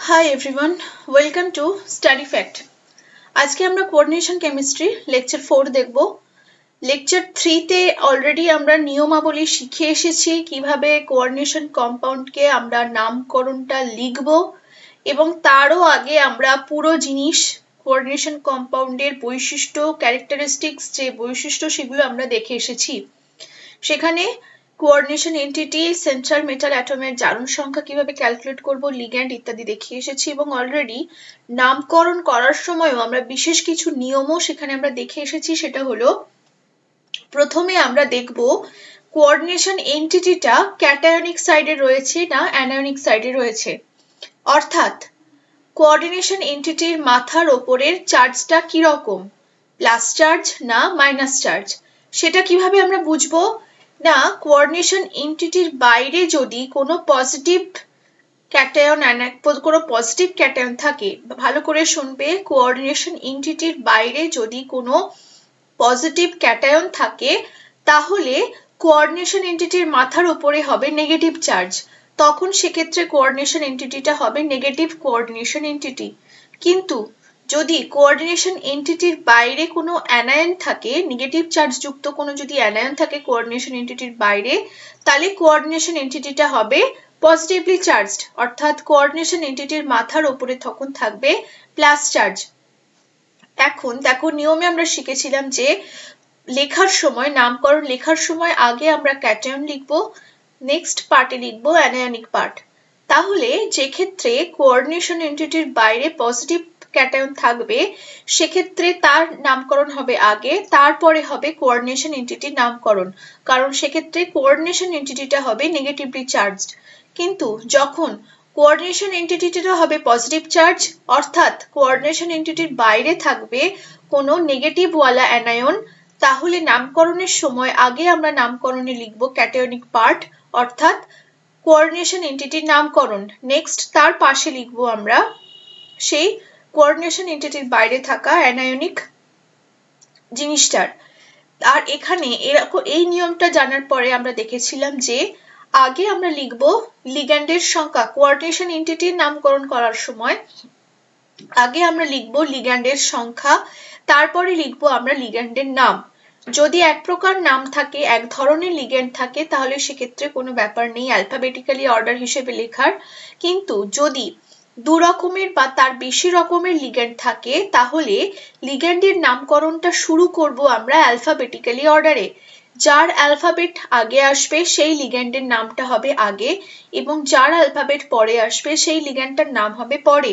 Hi everyone, welcome to STUDYFACT. আজকে আমরা coordination chemistry lecture 4 দেখব। লেকচার 3 তে অলরেডি আমরা নিয়মাবলী শিখে এসেছি কিভাবে কোঅর্ডিনেশন কম্পাউন্ডকে আমরা নামকরণটা লিখব এবং তারও আগে আমরা পুরো জিনিস কোঅর্ডিনেশন কম্পাউন্ডের বৈশিষ্ট্য ক্যারেক্টারিস্টিক্স যে বৈশিষ্ট্য সেগুলো আমরা দেখে এসেছি। সেখানে কোঅর্ডিনেশন এন্টিটি, সেন্ট্রাল মেটাল অ্যাটমের জারণ সংখ্যা কিভাবে ক্যালকুলেট করব, লিগ্যান্ড ইত্যাদি দেখিয়ে এসেছি এবং অলরেডি নামকরণ করার সময়ও আমরা বিশেষ কিছু নিয়মও সেখানে আমরা দেখে এসেছি। সেটা হলো প্রথমে আমরা দেখব কোঅর্ডিনেশন এন্টিটিটা ক্যাটায়নিক সাইডে রয়েছে না অ্যানায়নিক সাইডে রয়েছে, অর্থাৎ কোঅর্ডিনেশন এন্টিটির মাথার ওপরের চার্জটা কি রকম, প্লাস চার্জ না মাইনাস চার্জ। সেটা কিভাবে আমরা বুঝবো না, কোঅর্ডিনেশন এন্টিটির বাইরে যদি কোনো পজিটিভ ক্যাটায়ন থাকে, ভালো করে শুনবে, কোঅর্ডিনেশন এন্টিটির বাইরে যদি কোনো পজিটিভ ক্যাটায়ন থাকে তাহলে কোঅর্ডিনেশন এন্টিটির মাথার উপরে হবে নেগেটিভ চার্জ, তখন সেক্ষেত্রে কোঅর্ডিনেশন এন্টিটিটা হবে নেগেটিভ কোঅর্ডিনেশন এন্টিটি। কিন্তু যদি কোঅর্ডিনেশন এন্টিটির বাইরে কোনো অ্যানায়ন থাকে, নেগেটিভ চার্জ যুক্ত কোনো যদি অ্যানায়ন থাকে কোঅর্ডিনেশন এন্টিটির বাইরে, তাহলে কোঅর্ডিনেশন এন্টিটিটা হবে পজিটিভলি চার্জড, অর্থাৎ কোঅর্ডিনেশন এন্টিটির মাথার উপরে তখন থাকবে প্লাস চার্জ। এখন দেখো, নিয়মে আমরা শিখেছিলাম যে লেখার সময়, নামকরণ লেখার সময় আগে আমরা ক্যাটায়ন লিখবো, নেক্সট পার্টে লিখবো অ্যানায়নিক পার্ট। তাহলে যে ক্ষেত্রে কোঅর্ডিনেশন এন্টিটির বাইরে পজিটিভ ক্যাটায়ন থাকবে সেক্ষেত্রে তার নামকরণ হবে আগে, তারপরে হবে কোঅর্ডিনেশন এন্টিটির নামকরণ, কারণ সেক্ষেত্রে কোঅর্ডিনেশন এন্টিটিটা হবে নেগেটিভলি চার্জড। কিন্তু যখন কোঅর্ডিনেশন এন্টিটিটা হবে পজিটিভ চার্জ, অর্থাৎ কোঅর্ডিনেশন এন্টিটির বাইরে থাকবে কোনো নেগেটিভ ওয়ালা অ্যানায়ন, তাহলে নামকরণের সময় আগে আমরা নামকরণে লিখব ক্যাটায়নিক পার্ট, অর্থাৎ কোঅর্ডিনেশন এন্টিটির নামকরণ, নেক্সট তার পাশে লিখব আমরা সেই কোঅর্ডিনেশন এন্টিটির বাইরে থাকা অ্যানায়নিক জিনিসটার। আর এখানে এরকম এই নিয়মটা জানার পরে আমরা দেখেছিলাম যে আগে আমরা লিখব লিগ্যান্ডের সংখ্যা, কোঅর্ডিনেশন এন্টিটির নামকরণ করার সময় আগে আমরা লিখব লিগ্যান্ডের সংখ্যা, তারপরে লিখব আমরা লিগ্যান্ডের নাম। যদি এক প্রকার নাম থাকে, এক ধরনের লিগ্যান্ড থাকে, তাহলে সেক্ষেত্রে কোনো ব্যাপার নেই অ্যালফাবেটিক্যালি অর্ডার হিসেবে লেখার। কিন্তু যদি দু রকমের বা তার বেশি রকমের লিগ্যান্ড থাকে তাহলে লিগ্যান্ডের নামকরণটা শুরু করব আমরা অ্যালফাবেটিক্যালি অর্ডারে। যার অ্যালফাবেট আগে আসবে সেই লিগ্যান্ডের নামটা হবে আগে এবং যার অ্যালফাবেট পরে আসবে সেই লিগ্যান্ডটার নাম হবে পরে।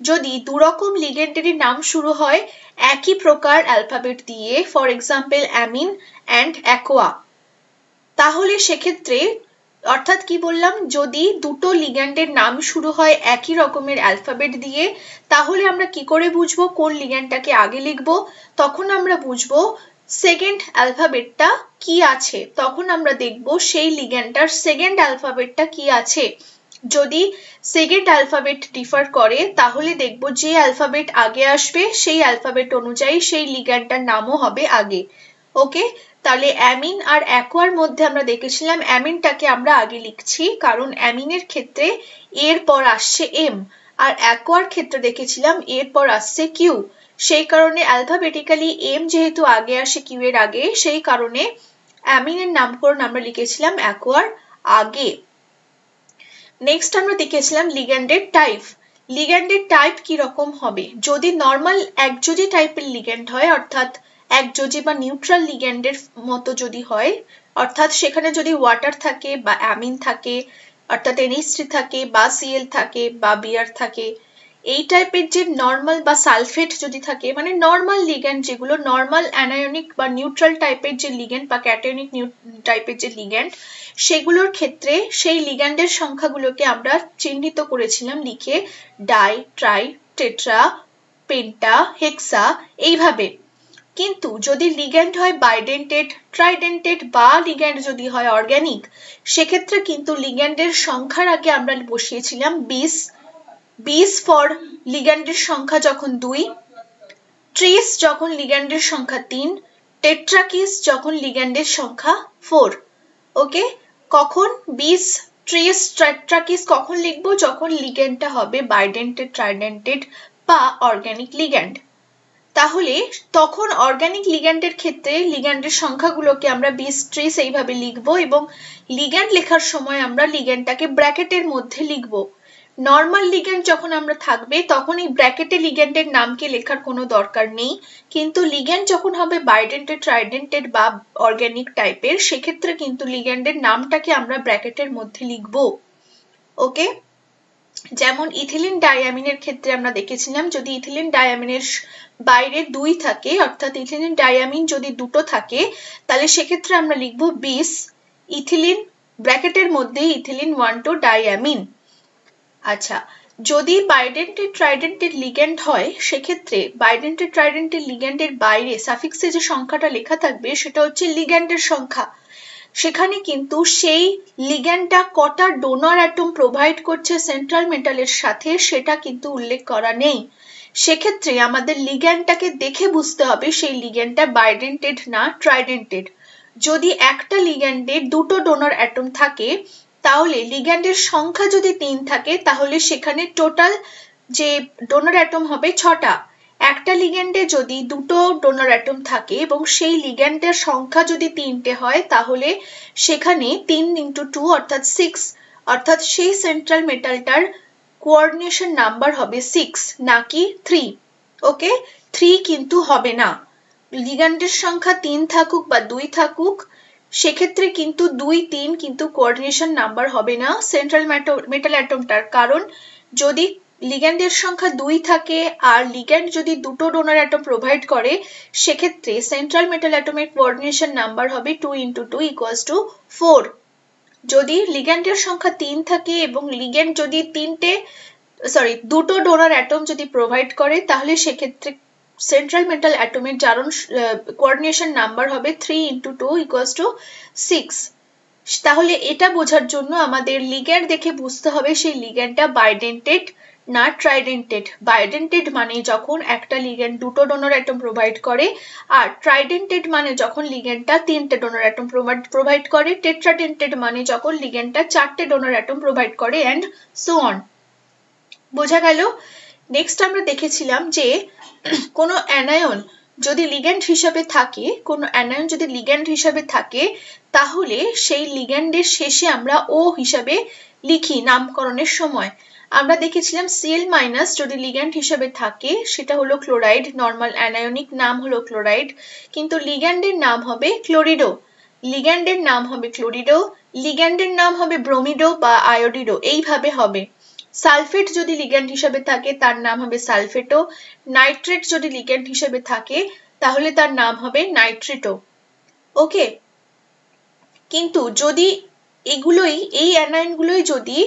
যদি দুরকম লিগ্যান্ডেরই নাম শুরু হয় একই প্রকার অ্যালফাবেট দিয়ে, for example amine and aqua, তাহলে সেক্ষেত্রে অর্থাৎ কি বললাম, যদি দুটো লিগ্যান্ডের নাম শুরু হয় একই রকমের অ্যালফাবেট দিয়ে, তাহলে আমরা কি করে বুঝবো কোন লিগ্যান্ডটাকে আগে লিখবো? তখন আমরা বুঝবো সেকেন্ড অ্যালফাবেটটা কি আছে, তখন আমরা দেখব সেই লিগ্যান্ডটার সেকেন্ড অ্যালফাবেটটা কি আছে। যদি সেকেন্ড অ্যালফাবেট ডিফার করে তাহলে দেখব যে অ্যালফাবেট আগে আসবে সেই অ্যালফাবেট অনুযায়ী সেই লিগ্যান্ডটার নামও হবে আগে। ওকে, তাহলে অ্যামিন আর অ্যাকোয়ার মধ্যে আমরা দেখেছিলাম অ্যামিনটাকে আমরা আগে লিখছি কারণ অ্যামিনের ক্ষেত্রে এর পর আসছে এম, আর অ্যাকোয়ার ক্ষেত্রে দেখেছিলাম এর পর আসছে কিউ। সেই কারণে অ্যালফাবেটিক্যালি এম যেহেতু আগে আসে কিউ এর আগে, সেই কারণে অ্যামিনের নামকরণ আমরা লিখেছিলাম অ্যাকোয়ার আগে। নেক্সট আমরা দেখেছিলাম লিগ্যান্ডের টাইপ। লিগ্যান্ডের টাইপ কি রকম হবে? যদি নর্মাল একযোজি টাইপের লিগ্যান্ড হয়, অর্থাৎ একযোজি বা নিউট্রাল লিগ্যান্ডের মতো যদি হয়, অর্থাৎ সেখানে যদি ওয়াটার থাকে বা অ্যামিন থাকে, অর্থাৎ NH3 থাকে বা Cl থাকে বা Br থাকে, এই টাইপের যে নর্মাল বা সালফেট যদি থাকে, মানে নর্মাল লিগ্যান্ড যেগুলো নর্মাল অ্যানায়নিক বা নিউট্রাল টাইপের যে লিগ্যান্ড বা ক্যাটায়নিক টাইপের যে লিগ্যান্ড, সেগুলোর ক্ষেত্রে সেই লিগ্যান্ডের সংখ্যাগুলোকে আমরা চিহ্নিত করেছিলাম লিখে ডাই, ট্রাই, টেট্রা, পেন্টা, হেক্সা এইভাবে। কিন্তু যদি লিগ্যান্ড হয় বাইডেন্টেড, ট্রাইডেন্টেড বা লিগ্যান্ড যদি হয় অর্গানিক, সেক্ষেত্রে কিন্তু লিগ্যান্ডের সংখ্যার আগে আমরা বসিয়েছিলাম 20 ফর লিগ্যান্ডের সংখ্যা যখন 2, ট্রিস যখন লিগ্যান্ডের সংখ্যা 3, টেট্রাকিস যখন লিগ্যান্ডের সংখ্যা 4। ওকে, কখন 20 ট্রেস ট্রাকিস কখন লিখবো? যখন লিগ্যান্ডটা হবে বাইডেন্টেড, ট্রাইডেন্টেড বা অর্গানিক লিগ্যান্ড। তাহলে তখন অর্গানিক লিগ্যান্ডের ক্ষেত্রে লিগ্যান্ডের সংখ্যাগুলোকে আমরা 20 ট্রেস এইভাবে লিখবো এবং লিগ্যান্ড লেখার সময় আমরা লিগ্যান্ডটাকে ব্র্যাকেটের মধ্যে লিখবো। নর্মাল লিগ্যান্ড যখন আমরা থাকবে তখন এই ব্র্যাকেটে লিগ্যান্ডের নামকে লেখার কোনো দরকার নেই, কিন্তু লিগ্যান্ড যখন হবে বাইডেন্টেড, ট্রাইডেন্টেড বা অর্গানিক টাইপের, সেক্ষেত্রে কিন্তু লিগ্যান্ডের নামটাকে আমরা ব্র্যাকেটের মধ্যে লিখবো। ওকে, যেমন ইথিলিন ডায়ামিনের ক্ষেত্রে আমরা দেখেছিলাম যদি ইথিলিন ডায়ামিনের বাইরে 2 থাকে, অর্থাৎ ইথিলিন ডায়ামিন যদি দুটো থাকে, তাহলে সেক্ষেত্রে আমরা লিখবো 20 ইথিলিন ব্র্যাকেটের মধ্যে ইথিলিন 1,2 ডায়ামিন। আচ্ছা, যদি বাইডেন্টেড ট্রাইডেন্টেড লিগ্যান্ড হয়, সেক্ষেত্রে বাইডেন্টেড ট্রাইডেন্টেড লিগ্যান্ডের বাইরে সাফিক্সে যে সংখ্যাটা লেখা থাকবে সেটা হচ্ছে লিগ্যান্ডের সংখ্যা। সেখানে কিন্তু সেই লিগ্যান্ডটা কটা ডোনার অ্যাটম প্রোভাইড করছে সেন্ট্রাল মেটালের সাথে সেটা কিন্তু উল্লেখ করা নেই। সেক্ষেত্রে আমাদের লিগ্যান্ডটাকে দেখে বুঝতে হবে সেই লিগ্যান্ডটা বাইডেন্টেড না ট্রাইডেন্টেড। যদি একটা লিগ্যান্ডে দুটো ডোনার অ্যাটম থাকে, তাহলে লিগ্যান্ডের সংখ্যা যদি 3 থাকে, তাহলে সেখানে টোটাল যে ডোনার অ্যাটম হবে 6টা। একটা লিগ্যান্ডে যদি দুটো ডোনার অ্যাটম থাকে এবং সেই লিগ্যান্ডের সংখ্যা যদি 3টে হয়, তাহলে সেখানে 3 × 2 অর্থাৎ 6, অর্থাৎ সেই সেন্ট্রাল মেটালটার কোঅর্ডিনেশন নাম্বার হবে 6 নাকি 3। ওকে, 3 কিন্তু হবে না। লিগ্যান্ডের সংখ্যা 3 থাকুক বা 2 থাকুক, সেক্ষেত্রে কিন্তু 2, 3 কিন্তু কোঅর্ডিনেশন নাম্বার হবে না সেন্ট্রাল মেটাল অ্যাটমটার। কারণ যদি লিগ্যান্ডের সংখ্যা 2 থাকে আর লিগ্যান্ড যদি দুটো ডোনার অ্যাটম প্রোভাইড করে, সেক্ষেত্রে সেন্ট্রাল মেটাল অ্যাটমের কোঅর্ডিনেশন নাম্বার হবে 2 × 2 = 4। যদি লিগ্যান্ডের সংখ্যা 3 থাকে এবং লিগ্যান্ড যদি দুটো ডোনার অ্যাটম যদি প্রোভাইড করে, তাহলে সেক্ষেত্রে সেন্ট্রাল মেটাল অ্যাটমের জারণ কোঅর্ডিনেশন নাম্বার হবে 3 × 2 = 6। তাহলে এটা বোঝার জন্য আমাদের লিগ্যান্ড দেখে বুঝতে হবে সেই লিগ্যান্ডটা বাইডেন্টেড না ট্রাইডেন্টেড। বাইডেন্টেড মানে যখন একটা লিগ্যান্ড দুটো ডোনার অ্যাটম প্রোভাইড করে, আর ট্রাইডেন্টেড মানে যখন লিগ্যান্ডটা 3টে ডোনার অ্যাটম প্রোভাইড করে, টেট্রাডেন্টেড মানে যখন লিগ্যান্ডটা 4টে ডোনার অ্যাটম প্রোভাইড করে, এন্ড সো অন। বোঝা গেল? নেক্সট আমরা দেখেছিলাম যে কোনো অ্যানায়ন যদি লিগ্যান্ড হিসাবে থাকে, তাহলে সেই লিগ্যান্ডের শেষে আমরা ও হিসাবে লিখি নামকরণের সময়। আমরা দেখেছিলাম Cl- যদি লিগ্যান্ড হিসাবে থাকে সেটা হলো ক্লোরাইড, নর্মাল অ্যানায়নিক নাম হলো ক্লোরাইড, কিন্তু লিগ্যান্ডের নাম হবে ক্লোরিডো। লিগ্যান্ডের নাম হবে ক্লোরিডো, লিগ্যান্ডের নাম হবে ব্রোমিডো বা আয়োডিডো, এইভাবে হবে। সালফেট যদি লিগ্যান্ড হিসাবে থাকে তার নাম হবে সালফেটো, নাইট্রেট যদি লিগ্যান্ড হিসাবে থাকে তাহলে তার নাম হবে নাইট্রিটো। ওকে, কিন্তু যদি এই অ্যানায়নগুলোই যদি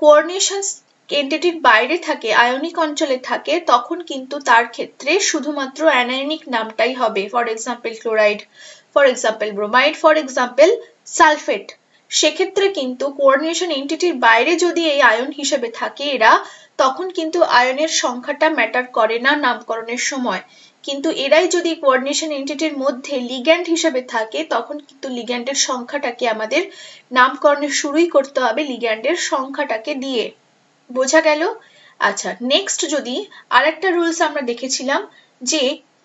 কোঅর্ডিনেশন এন্টিটির বাইরে থাকে, আয়নিক অঞ্চলে থাকে, তখন কিন্তু তার ক্ষেত্রে শুধুমাত্র অ্যানায়নিক নামটাই হবে। For example chloride, for example bromide, for example sulphate. সেক্ষেত্রে কিন্তু কোঅর্ডিনেশন এন্টিটির বাইরে যদি এই আয়ন হিসেবে থাকে এরা, তখন কিন্তু আয়নের সংখ্যাটা ম্যাটার করে না নামকরণের সময়। কিন্তু এরাই যদি কোঅর্ডিনেশন এন্টিটির মধ্যে লিগ্যান্ড হিসেবে থাকে, তখন কিন্তু লিগ্যান্ডের সংখ্যাটাকে আমাদের নামকরণের শুরুই করতে হবে লিগ্যান্ডের সংখ্যাটাকে দিয়ে। বোঝা গেল? আচ্ছা, নেক্সট যদি আরেকটা রুলস আমরা দেখেছিলাম যে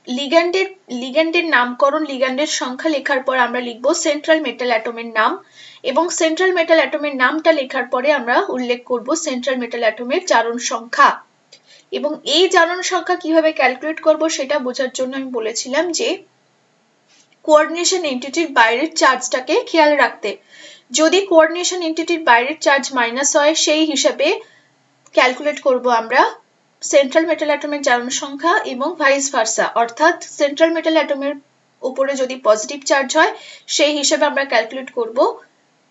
লিগ্যান্ডের নামকরণ, লিগ্যান্ডের সংখ্যা লেখার পর আমরা লিখব সেন্ট্রাল মেটাল অ্যাটমের নাম, এবং সেন্ট্রাল মেটাল অ্যাটমের নামটা লেখার পরে আমরা উল্লেখ করব সেন্ট্রাল মেটাল অ্যাটমের জারণ সংখ্যা। এবং এই জারণ সংখ্যা কিভাবে ক্যালকুলেট করব সেটা বোঝার জন্য আমি বলেছিলাম যে কোঅর্ডিনেশন এন্টিটির বাইরের চার্জটাকে খেয়াল রাখতে। যদি কোঅর্ডিনেশন এন্টিটির বাইরের চার্জ মাইনাস হয়, সেই হিসাবে ক্যালকুলেট করব আমরা সেন্ট্রাল মেটাল অ্যাটমের জারণ সংখ্যা, এবং ভাইস ভার্সা, অর্থাৎ সেন্ট্রাল মেটাল অ্যাটমের উপরে যদি পজিটিভ চার্জ হয় সেই হিসাবে আমরা ক্যালকুলেট করব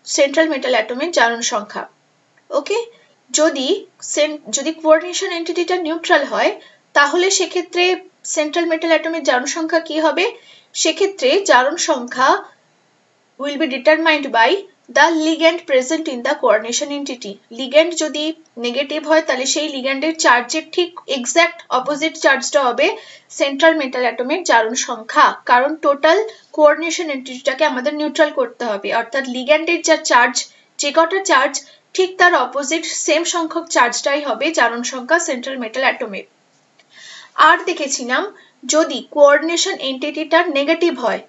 সেন্ট্রাল মেটাল অ্যাটমের জারণ সংখ্যা। ওকে, যদি কোঅর্ডিনেশন এন্টিটিটা নিউট্রাল হয়, তাহলে সেক্ষেত্রে সেন্ট্রাল মেটাল অ্যাটমের জারণ সংখ্যা কি হবে? সেক্ষেত্রে জারণ সংখ্যা will be determined by the ligand present in the coordination entity. Ligand যদি নেগেটিভ হয়, তাহলে সেই লিগ্যান্ডের চার্জের ঠিক এক্সাক্ট অপোজিট চার্জটা হবে সেন্ট্রাল মেটাল অ্যাটমের জারণ সংখ্যা। কারণ টোটাল কোঅর্ডিনেশন এন্টিটিটাকে আমাদের নিউট্রাল করতে হবে, অর্থাৎ লিগ্যান্ডের যা চার্জ, যে কটা চার্জ ঠিক তার অপোজিট সেম সংখ্যক চার্জটাই হবে জারণ সংখ্যা সেন্ট্রাল মেটাল অ্যাটমের। আর দেখেছিলাম যদি কোঅর্ডিনেশন এন্টিটিটা নেগেটিভ হয়,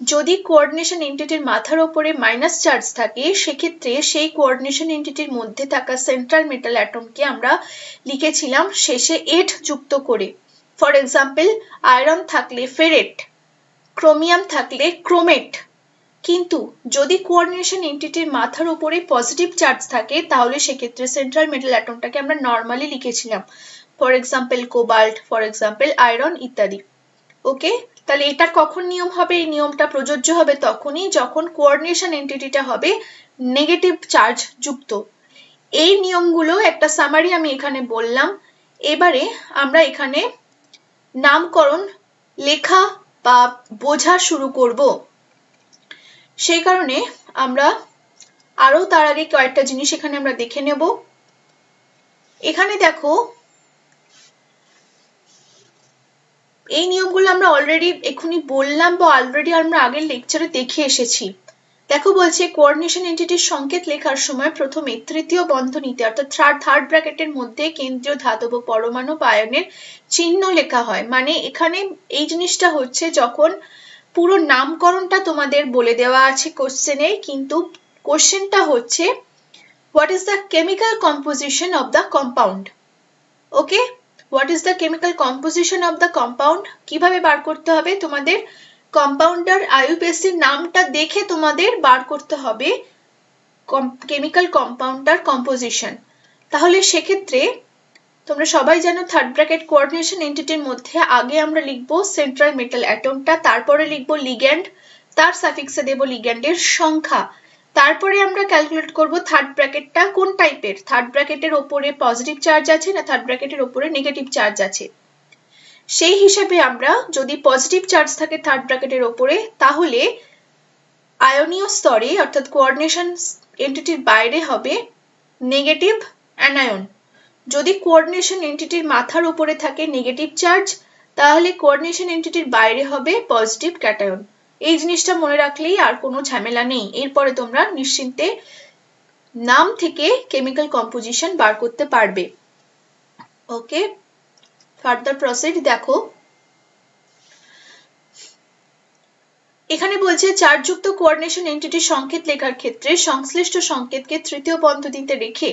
যদি কোঅর্ডিনেশন এন্টিটির মাথার উপরে মাইনাস চার্জ থাকে, সেক্ষেত্রে সেই কোঅর্ডিনেশন এন্টিটির মধ্যে থাকা সেন্ট্রাল মেটাল অ্যাটমকে আমরা লিখেছিলাম শেষে এট যুক্ত করে। ফর এক্সাম্পল, আয়রন থাকলে ফেরেট, ক্রোমিয়াম থাকলে ক্রোমেট। কিন্তু যদি কোঅর্ডিনেশন এন্টিটির মাথার উপরে পজিটিভ চার্জ থাকে, তাহলে সেক্ষেত্রে সেন্ট্রাল মেটাল অ্যাটমটাকে আমরা নর্মালি লিখেছিলাম, for example cobalt, for example iron ইত্যাদি। ওকে, তাহলে এটার কখন নিয়ম হবে? এই নিয়মটা প্রযোজ্য হবে তখনই যখন কোঅর্ডিনেশন এন্টিটিটা হবে নেগেটিভ চার্জ যুক্ত। এই নিয়মগুলো একটা সামারি আমি এখানে বললাম। এবারে আমরা এখানে নামকরণ লেখা বা বোঝা শুরু করব। সেই কারণে আমরা আরো তার আগে কয়েকটা জিনিস এখানে আমরা দেখে নেব। এখানে দেখো, এই নিয়মগুলো আমরা অলরেডি এখনই বললাম বা অলরেডি আমরা আগের লেকচারে দেখে এসেছি। দেখো বলছে কোঅর্ডিনেশন এন্টিটির সংকেত লেখার সময় প্রথমে তৃতীয় বন্ধনীতে অর্থাৎ থার্ড ব্র্যাকেটের মধ্যে কেন্দ্রীয় ধাতব পরমাণু বা আয়নের চিহ্ন লেখা হয়। মানে এখানে এই জিনিসটা হচ্ছে যখন পুরো নামকরণটা তোমাদের বলে দেওয়া আছে কোশ্চেনে, কিন্তু কোশ্চেনটা হচ্ছে what is the chemical composition of the compound. Okay, what is the chemical composition of the compound কিভাবে বার করতে হবে? তোমাদের কম্পাউন্ডার আইইউপিএসসির নামটা দেখে তোমাদের বার করতে হবে কেমিক্যাল কম্পাউন্ডার কম্পোজিশন। তাহলে সেক্ষেত্রে তোমরা সবাই জানো থার্ড ব্র্যাকেট কোঅর্ডিনেশন এন্টিটির মধ্যে আগে আমরা লিখব সেন্ট্রাল মেটাল অ্যাটমটা, তারপরে লিখব লিগ্যান্ড, তার সাফিক্সে দেব লিগ্যান্ডের সংখ্যা, তারপরে আমরা ক্যালকুলেট করব থার্ড ব্র্যাকেটটা কোন টাইপের, থার্ড ব্র্যাকেটের ওপরে পজিটিভ চার্জ আছে না থার্ড ব্র্যাকেটের ওপরে নেগেটিভ চার্জ আছে। সেই হিসাবে আমরা যদি পজিটিভ চার্জ থাকে থার্ড ব্র্যাকেটের ওপরে, তাহলে আয়নীয় স্তরে অর্থাৎ কোঅর্ডিনেশন এন্টিটির বাইরে হবে নেগেটিভ অ্যানায়ন। যদি কোঅর্ডিনেশন এন্টিটির মাথার উপরে থাকে নেগেটিভ চার্জ, তাহলে কোঅর্ডিনেশন এন্টিটির বাইরে হবে পজিটিভ ক্যাটায়ন। এই জিনিসটা মনে রাখলেই আর কোনো ঝামেলা নেই। এরপরে তোমরা নিশ্চিন্তে নাম থেকে কেমিক্যাল কম্পোজিশন বার করতে পারবে। ওকে, ফার্দার প্রসিড। দেখো এখানে বলছে চার্জযুক্ত কোঅর্ডিনেশন এন্টিটির সংকেত লেখার ক্ষেত্রে সংশ্লিষ্ট সংকেতকে তৃতীয় বন্ধনীতে রেখে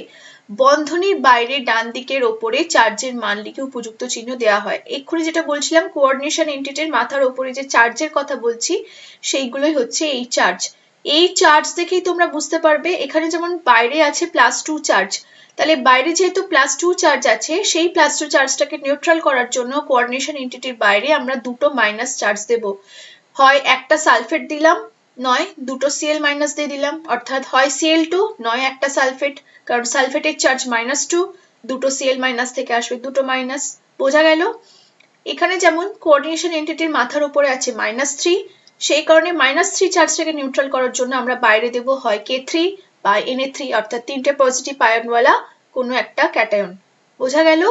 বন্ধনীর বাইরে ডান দিকের ওপরে চার্জের মান লিখে উপযুক্ত চিহ্ন দেওয়া হয়। এক্ষুনি যেটা বলছিলাম কোঅর্ডিনেশন এন্টিটির মাথার ওপরে যে চার্জের কথা বলছি সেইগুলোই হচ্ছে এই চার্জ। এই চার্জ দেখেই তোমরা বুঝতে পারবে এখানে যেমন বাইরে আছে +2 চার্জ, তাহলে বাইরে যেহেতু +2 চার্জ আছে, সেই +2 চার্জটাকে নিউট্রাল করার জন্য কোঅর্ডিনেশন এন্টিটির বাইরে আমরা দুটো মাইনাস চার্জ দেব। হয় একটা সালফেট দিলাম, নয় দুটো Cl- দিয়ে দিলাম, অর্থাৎ হয় Cl2 নয় একটা সালফেট, কারণ সালফেটের চার্জ -2, দুটো Cl- থেকে আসবে দুটো মাইনাস। বোঝা গেল? এখানে যেমন কোঅর্ডিনেশন এন্টিটির মাথার উপরে আছে -3, সেই কারণে -3 চার্জটাকে নিউট্রাল করার জন্য আমরা বাইরে দেব হয় K3 বা Na3, অর্থাৎ তিনটে পজিটিভ আয়নওয়ালা কোনো একটা ক্যাটায়ন। বোঝা গেল?